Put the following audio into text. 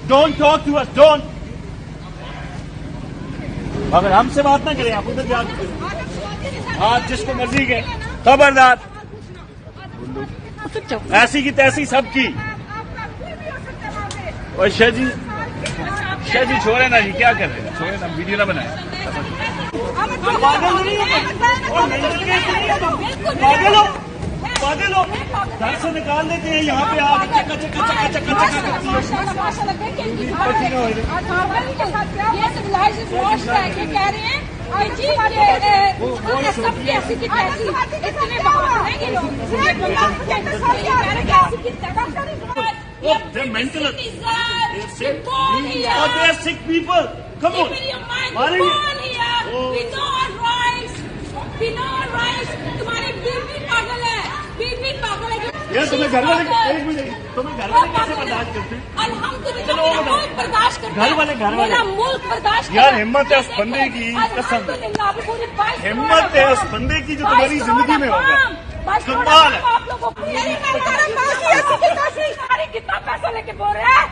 Don't talk to us. Don't. अगर हमसे बात ना करें आप उधर जाके आप जिसको मर्जी के खबरदार। ऐसी की तैसी सबकी। और शाह जी छोड़े ना जी, क्या कर रहे हैं, छोड़े ना, वीडियो ना बनाए। पागल हो, घर से निकाल देते हैं, यहाँ पे आप चक्का करती हो। कह रहे हैं They're mental. They're sick. Oh, they're sick people. Come on. तुम्हारे बीवी पागल है, बीवी पागल है। यार तुम्हें घर वाले एक मिनट, तुम्हें घर वाले कैसे बर्दाश्त करते हैं? अल्हम्दुलिल्लाह मुल्क बर्दाश्त करते हैं। घर वाले मेरा मुल्क बर्दाश्त। यार हिम्मत है उस बंदे की, कसम हिम्मत है उस बंदे की जो तुम्हारी जिंदगी में होगा। कमाल है। आप लोगों को कितना पैसा लेके बोल रहे हैं?